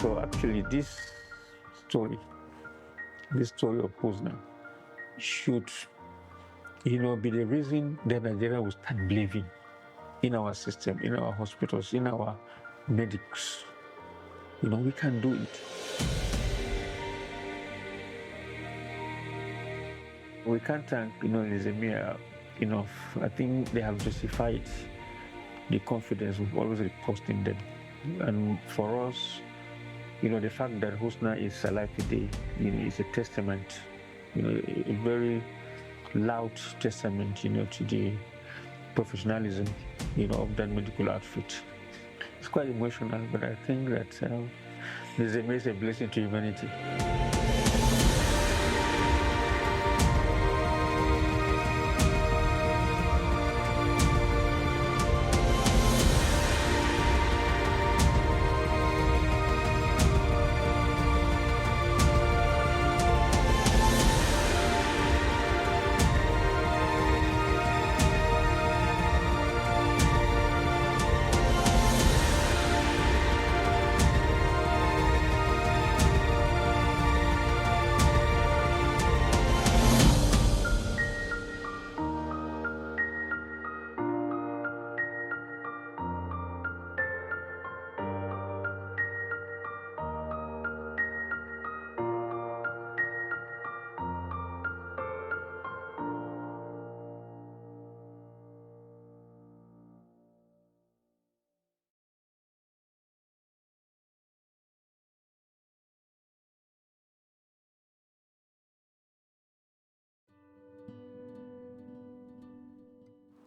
So actually story, this story of Husna should, be the reason that Nigeria will start believing in our system, in our hospitals, in our medics. We can do it. We can't thank, Nizamiye enough. I think they have justified the confidence we've always reposed in them. And for us, the fact that Husna is alive today, is a testament, a very loud testament, to the professionalism, of that medical outfit. It's quite emotional, but I think that Nizamiye is a blessing to humanity.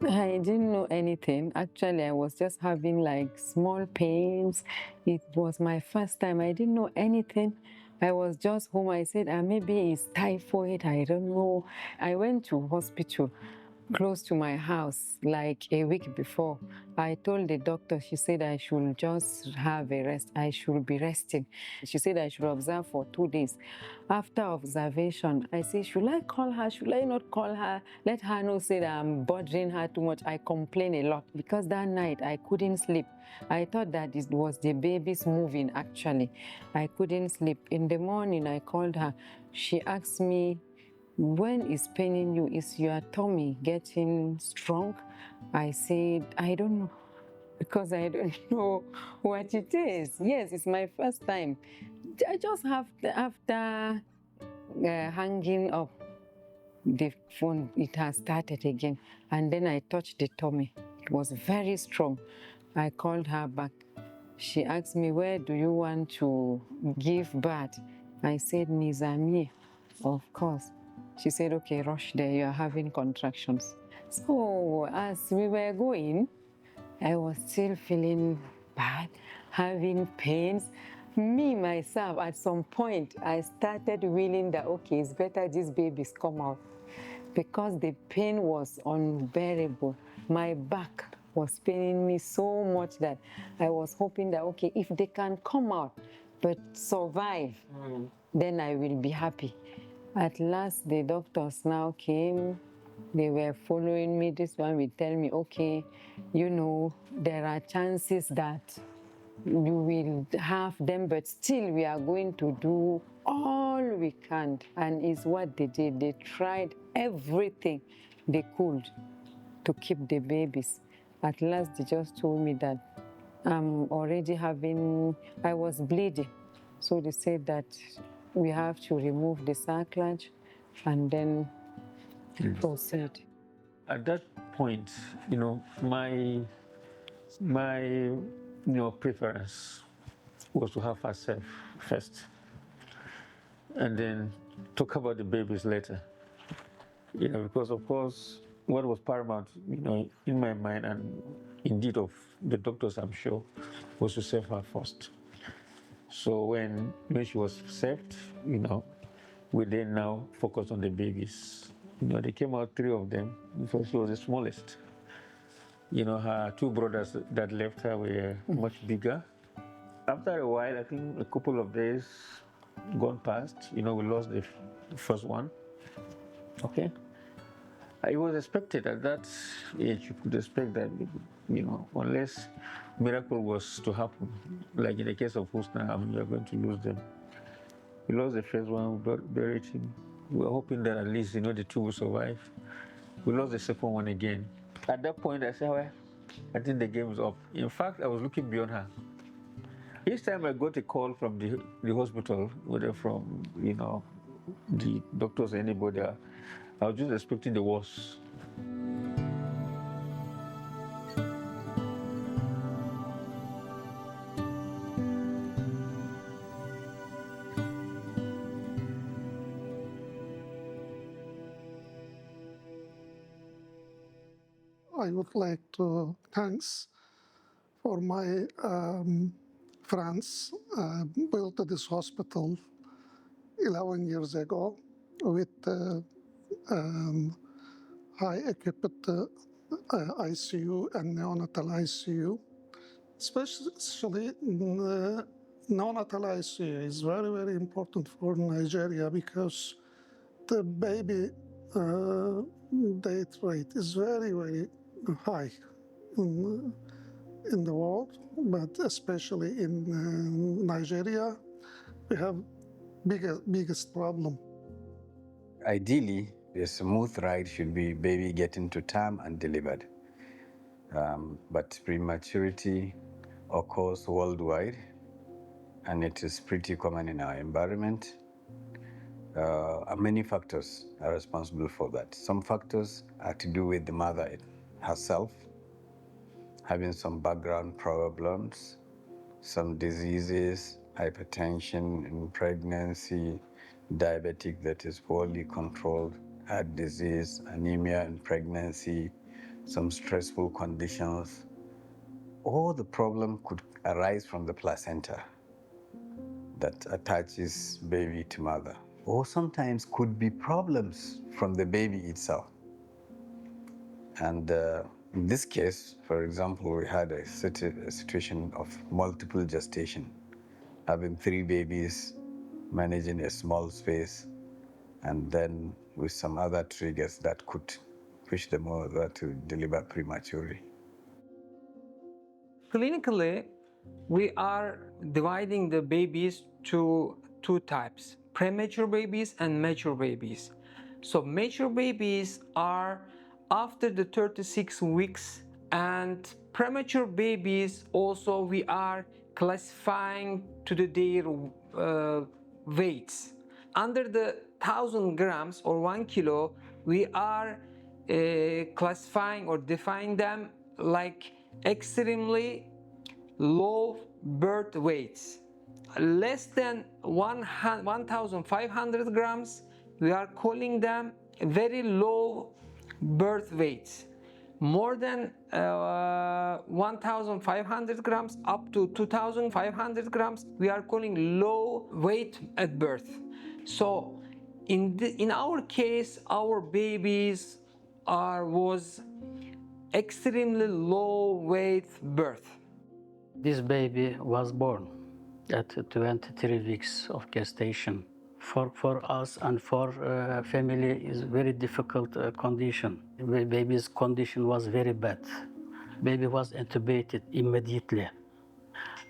I didn't know anything. Actually, I was just having like small pains. It was my first time. I didn't know anything. I was just home. I said, maybe it's typhoid. I don't know. I went to hospital close to my house like a week before. I told the doctor, she said I should just have a rest. I should be resting. She said I should observe for 2 days. After observation, I said, should I call her? Should I not call her? Let her know, say that I'm bothering her too much. I complain a lot because that night I couldn't sleep. I thought that it was the babies moving actually. I couldn't sleep. In the morning, I called her. She asked me, when is paining you? Is your tummy getting strong? I said, I don't know, because I don't know what it is. Yes, it's my first time. I just have after hanging up the phone, it has started again. And then I touched the tummy. It was very strong. I called her back. She asked me, where do you want to give birth? I said, Nizamiye, of course. She said, okay, rush there, you are having contractions. So as we were going, I was still feeling bad, having pains. Me, myself, at some point, I started willing that, okay, it's better these babies come out because the pain was unbearable. My back was paining me so much that I was hoping that, okay, if they can come out but survive, then I will be happy. At last, the doctors now came. They were following me. This one will tell me, okay, there are chances that you will have them, but still we are going to do all we can. And it's what they did. They tried everything they could to keep the babies. At last, they just told me that I was bleeding. So they said that we have to remove the sacrilege and then proceed. At that point, my preference was to have herself first, and then talk about the babies later. Because of course, what was paramount, in my mind, and indeed of the doctors, I'm sure, was to save her first. So when she was saved, we then now focus on the babies. They came out 3 of them, so she was the smallest. Her 2 brothers that left her were much bigger. After a while, I think a couple of days gone past, we lost the first one. Okay. It was expected at that age. You could expect that, unless miracle was to happen, like in the case of Husna, you're going to lose them. We lost the first one, we buried him. We were hoping that at least, the two will survive. We lost the second one again. At that point, I said, well, I think the game is up. In fact, I was looking beyond her. Each time I got a call from the hospital, whether from, the doctors or anybody, I was just expecting the worst. I would like to thanks for my friends built this hospital 11 years ago with high equipped ICU and neonatal ICU. Especially neonatal ICU is very, very important for Nigeria because the baby death rate is very, very high in the world, but especially in Nigeria, we have biggest problem. Ideally, a smooth ride should be baby getting to term and delivered. But prematurity occurs worldwide, and it is pretty common in our environment. Many factors are responsible for that. Some factors are to do with the mother herself, having some background problems, some diseases, hypertension in pregnancy, diabetic that is poorly controlled, heart disease, anemia in pregnancy, some stressful conditions. All the problem could arise from the placenta that attaches baby to mother, or sometimes could be problems from the baby itself. And in this case, for example, we had a situation of multiple gestation, having 3 babies, managing a small space, and then with some other triggers that could push the mother to deliver prematurely. Clinically, we are dividing the babies to 2 types, premature babies and mature babies. So mature babies are after the 36 weeks, and premature babies also we are classifying to their weights. Under the 1,000 grams or 1 kilo, we are classifying or defining them like extremely low birth weights. Less than 1,500 grams, we are calling them very low birth weights. More than 1,500 grams up to 2,500 grams, we are calling low weight at birth. So in our case, our babies was extremely low weight birth. This baby was born at 23 weeks of gestation. For us and for family is very difficult condition. The baby's condition was very bad. Baby was intubated immediately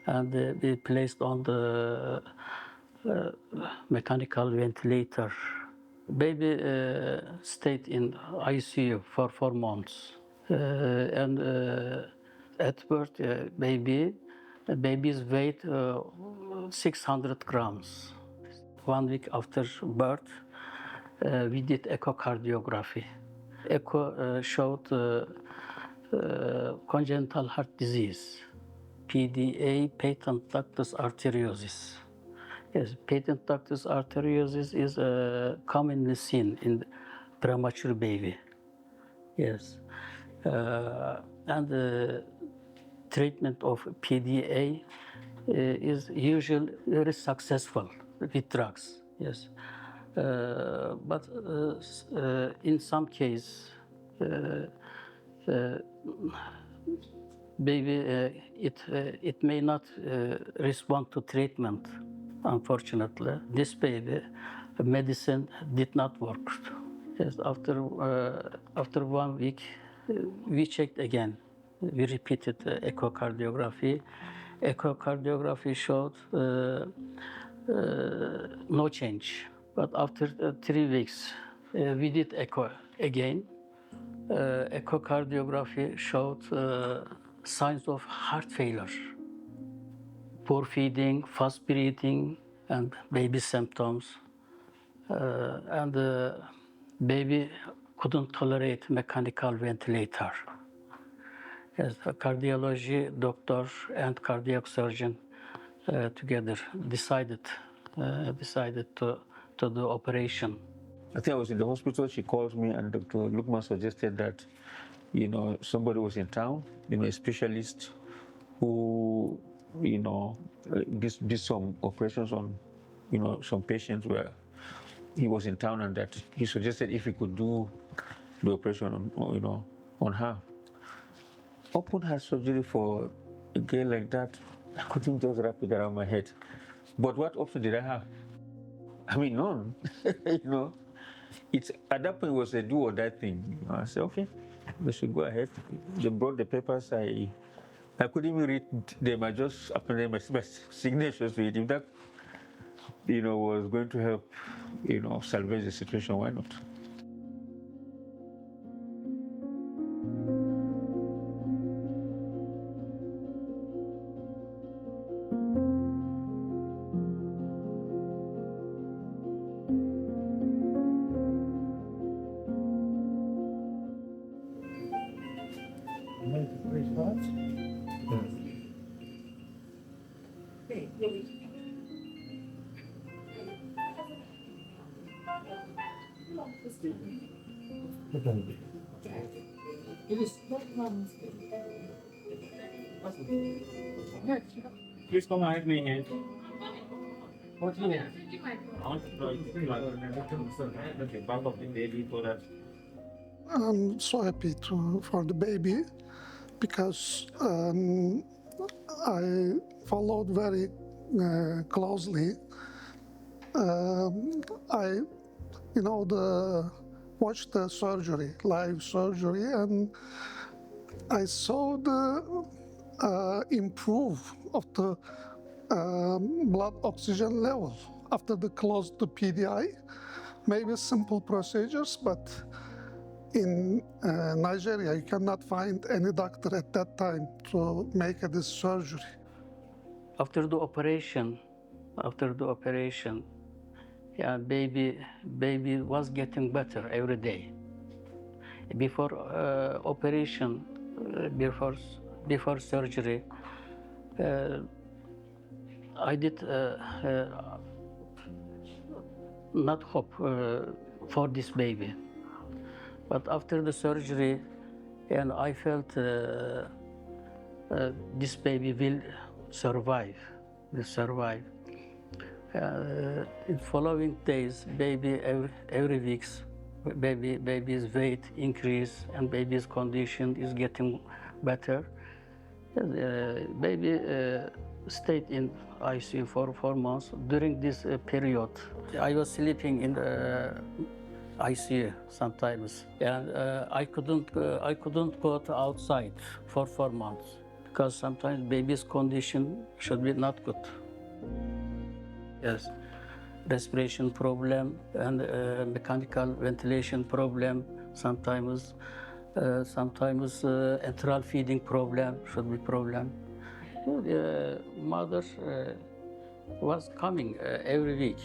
and we placed on the mechanical ventilator. Baby stayed in ICU for 4 months. And at birth, baby's weight 600 grams. 1 week after birth, we did echocardiography. Echo showed congenital heart disease, PDA, patent ductus arteriosus. Yes, patent ductus arteriosus is commonly seen in premature baby. Yes, and the treatment of PDA is usually very successful with drugs. Yes, but in some cases, baby it may not respond to treatment. Unfortunately, this baby medicine did not work. Yes, after 1 week, we checked again. We repeated echocardiography. Echocardiography showed no change. But after 3 weeks, we did echo again. Echocardiography showed signs of heart failure, poor feeding, fast breathing, and baby symptoms. And the baby couldn't tolerate mechanical ventilator. Yes, a cardiology doctor and cardiac surgeon together decided to do operation. I think I was in the hospital. She called me, and Dr. Lukman suggested that, somebody was in town, a specialist who, did some operations on, some patients where he was in town, and that he suggested if he could do the operation on her. Open heart surgery for a girl like that, I couldn't just wrap it around my head. But what option did I have? I mean, none. It's at that point it was a do or die thing. I said, okay, we should go ahead. They brought the papers. I couldn't even read them. I just appended my signatures to it. If that, was going to help, salvage the situation, why not? Please come ahead, my hand. What's in it? I want to try the back of the baby so that. I'm so happy for the baby because I followed very closely. I, watched the surgery, live surgery, and I saw the improve of the blood oxygen level after the closed the PDI. Maybe simple procedures, but in Nigeria, you cannot find any doctor at that time to make this surgery. After the operation, yeah, baby was getting better every day. Before operation, before surgery, I did not hope for this baby. But after the surgery, and I felt this baby will survive. In following days, baby every weeks, baby's weight increase and baby's condition is getting better. Baby stayed in ICU for 4 months. During this period, I was sleeping in the ICU sometimes, and I couldn't go to outside for 4 months because sometimes baby's condition should be not good. Yes, respiration problem and mechanical ventilation problem. Sometimes enteral feeding problem should be problem. Mother was coming every week,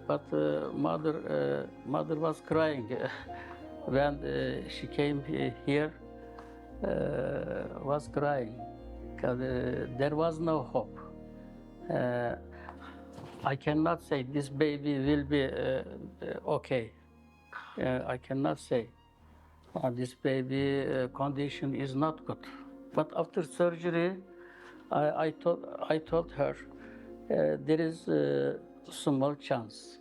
but mother was crying when she came here. Was crying because there was no hope. I cannot say this baby will be okay. I cannot say this baby condition is not good. But after surgery, I told her there is a small chance.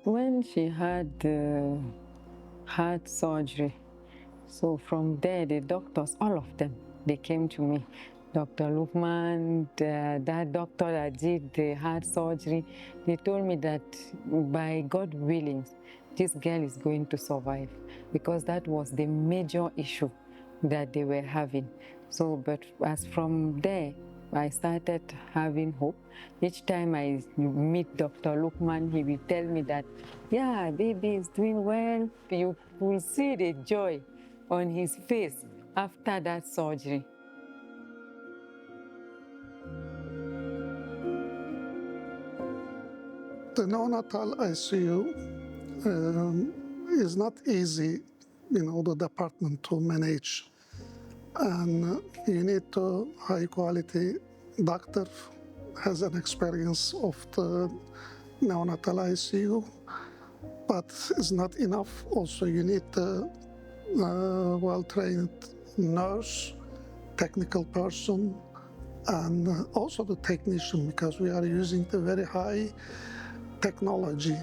When she had heart surgery, so from there, the doctors, all of them, they came to me. Dr. Lukman, that doctor that did the heart surgery, they told me that by God willing, this girl is going to survive, because that was the major issue that they were having. So, but as from there, I started having hope. Each time I meet Dr. Lukman, he will tell me that, yeah, baby is doing well. You will see the joy on his face after that surgery. The neonatal ICU is not easy, the department to manage. And you need a high quality doctor has an experience of the neonatal ICU, but it's not enough. Also, you need a well-trained nurse, technical person, and also the technician, because we are using the very high technology.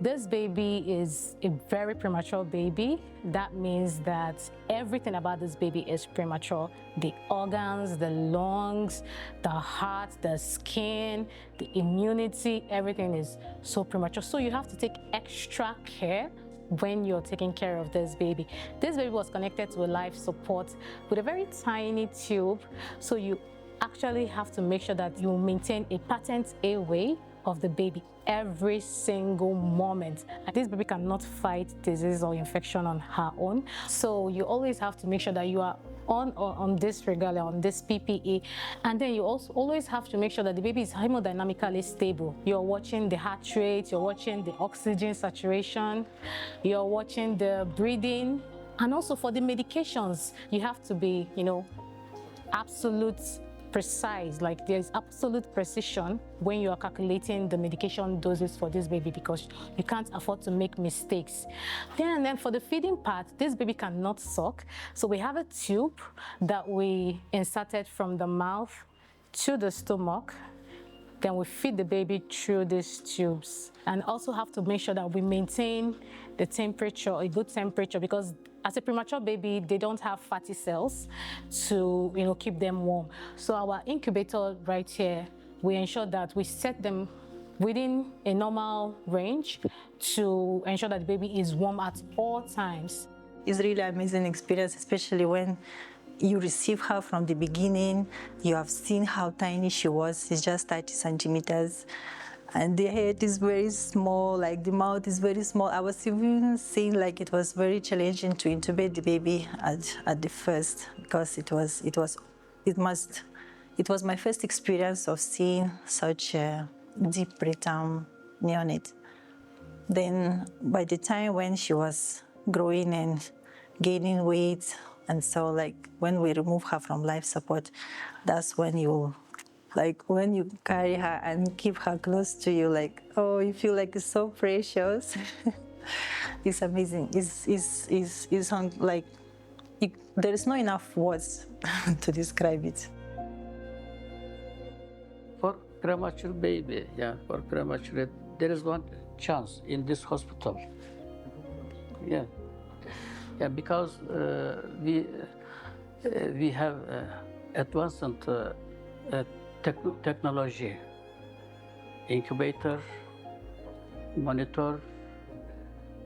This baby is a very premature baby. That means that everything about this baby is premature. The organs, the lungs, the heart, the skin, the immunity, everything is so premature. So you have to take extra care when you're taking care of this baby. This baby was connected to a life support with a very tiny tube. So you actually have to make sure that you maintain a patent airway of the baby every single moment. And this baby cannot fight disease or infection on her own. So you always have to make sure that you are on this regalia, on this PPE. And then you also always have to make sure that the baby is hemodynamically stable. You're watching the heart rate, you're watching the oxygen saturation, you're watching the breathing. And also for the medications, you have to be, absolute precise, like there's absolute precision when you are calculating the medication doses for this baby, because you can't afford to make mistakes. Then for the feeding part, this baby cannot suck. So we have a tube that we inserted from the mouth to the stomach. Then we feed the baby through these tubes, and also have to make sure that we maintain the temperature, a good temperature, because as a premature baby, they don't have fatty cells to keep them warm. So our incubator right here, we ensure that we set them within a normal range to ensure that the baby is warm at all times. It's really an amazing experience, especially when you receive her from the beginning. You have seen how tiny she was. It's just 30 centimeters. And the head is very small, like the mouth is very small. I was even saying like it was very challenging to intubate the baby at the first, because it was my first experience of seeing such a deep preterm neonate. Then by the time when she was growing and gaining weight, and so like when we remove her from life support, that's when when you carry her and keep her close to you, like, oh, you feel like it's so precious. It's amazing. It's like, there is not enough words to describe it. For premature baby, for premature, there is one chance in this hospital. Yeah, because we have advanced technology, incubator, monitor,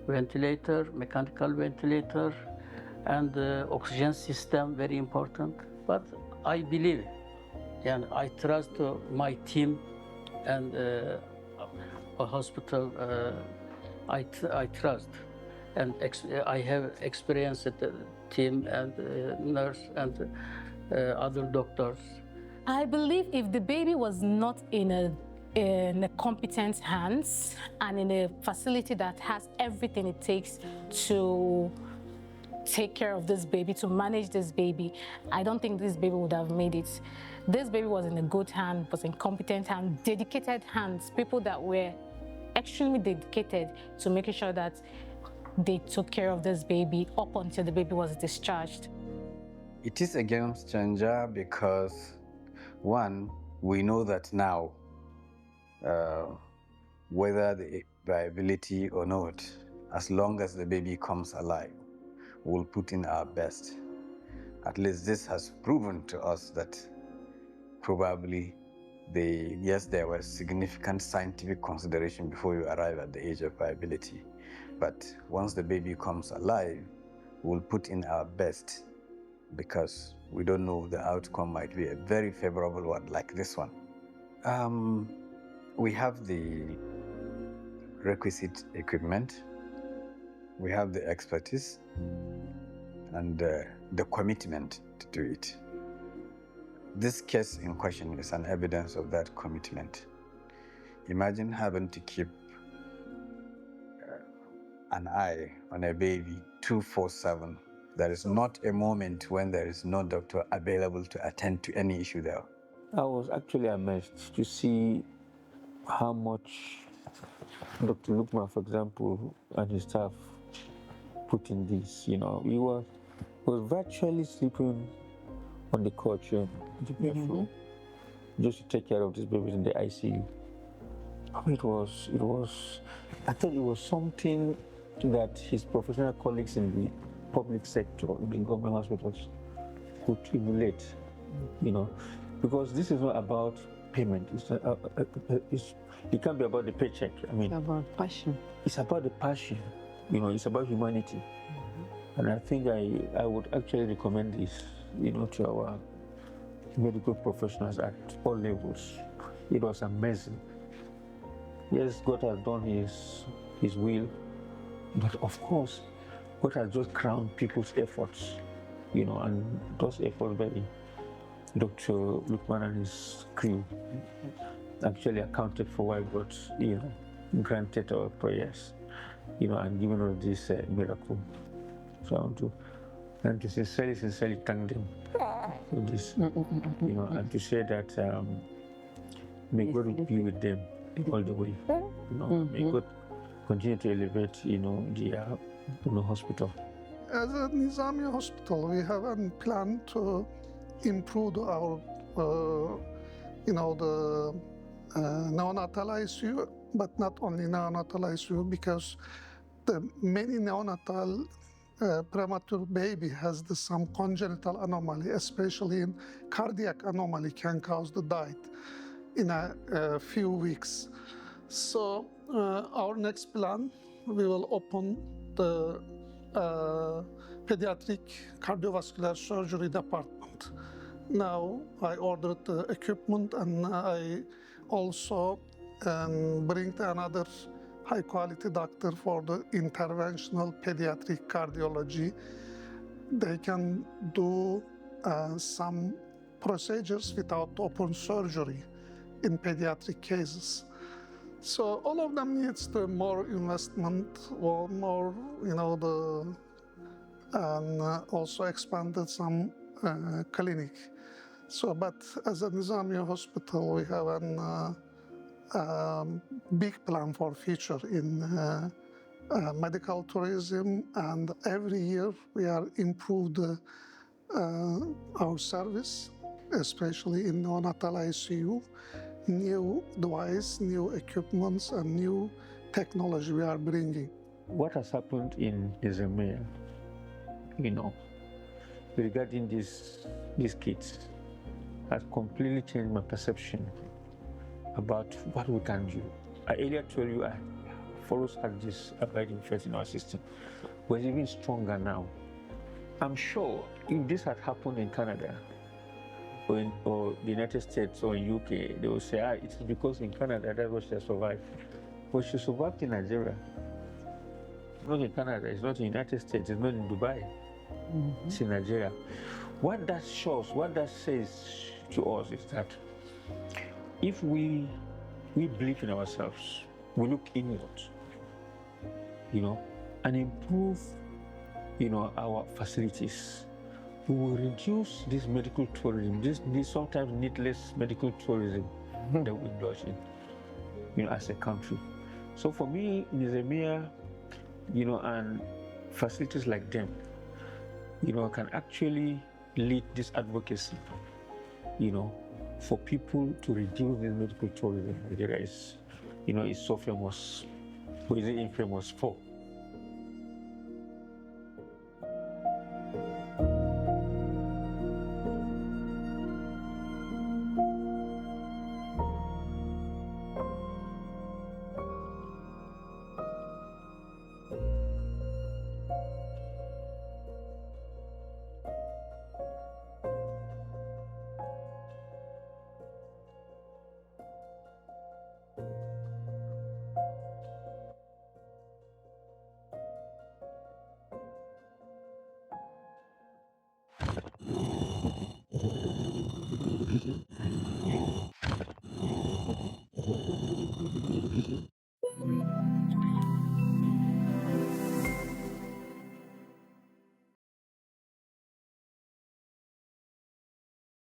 ventilator, mechanical ventilator, and oxygen system, very important. But I believe, and I trust my team and a hospital. I trust, and I have experienced the team and nurse and other doctors. I believe if the baby was not in a competent hands and in a facility that has everything it takes to take care of this baby, to manage this baby, I don't think this baby would have made it. This baby was in a good hand, was in competent hands, dedicated hands, people that were extremely dedicated to making sure that they took care of this baby up until the baby was discharged. It is a game changer because, one, we know that now, whether the viability or not, as long as the baby comes alive, we'll put in our best. At least this has proven to us that probably there was significant scientific consideration before you arrive at the age of viability. but once the baby comes alive, we'll put in our best, because we don't know, the outcome might be a very favorable one like this one. We have the requisite equipment, we have the expertise, and the commitment to do it. This case in question is an evidence of that commitment. Imagine having to keep an eye on a baby 24/7. There is not a moment when there is no doctor available to attend to any issue there. I was actually amazed to see how much Dr. Lukman, for example, and his staff put in this. He was virtually sleeping on the couch, the bed floor, just to take care of these babies in the ICU. It was, I thought it was something that his professional colleagues in the public sector, in the government hospitals, could emulate, because this is not about payment. It can't be about the paycheck. It's about passion. It's about the passion, it's about humanity. And I think I would actually recommend this, to our medical professionals at all levels. It was amazing. Yes, God has done his will, but of course, God has just crowned people's efforts, and those efforts by Dr. Lukman and his crew actually accounted for why God, granted our prayers, and given us this miracle. So I want to sincerely thank them for this, and to say that may God be with them all the way. May God continue to elevate, the hospital. As a Nizamiye hospital, we have a plan to improve our, the neonatal ICU, but not only neonatal ICU, because the many neonatal premature baby has some congenital anomaly, especially in cardiac anomaly, can cause the death in a few weeks. So our next plan, we will open the pediatric cardiovascular surgery department. Now I ordered the equipment, and I also bring another high quality doctor for the interventional pediatric cardiology. They can do some procedures without open surgery in pediatric cases. So all of them needs the more investment, or more, and also expanded some clinic. So, but as a Nizamiye hospital, we have a big plan for future in medical tourism, and every year we are improved our service, especially in neonatal ICU. New device, new equipments, and new technology we are bringing. What has happened in Nizamiye, regarding these kids, has completely changed my perception about what we can do. I earlier told you I always had this abiding faith in our system. We're even stronger now. I'm sure if this had happened in Canada, or the United States, or in UK, they will say, it's because in Canada that's what she has survived. But she survived in Nigeria. It's not in Canada, it's not in the United States, it's not in Dubai. It's in Nigeria. What that shows, what that says to us is that if we believe in ourselves, we look inward, and improve, our facilities, we will reduce this medical tourism, this sometimes needless medical tourism that we indulge in, as a country. So for me, Nizamiye, and facilities like them, can actually lead this advocacy, for people to reduce this medical tourism. Nigeria is, is so famous, or is it infamous for?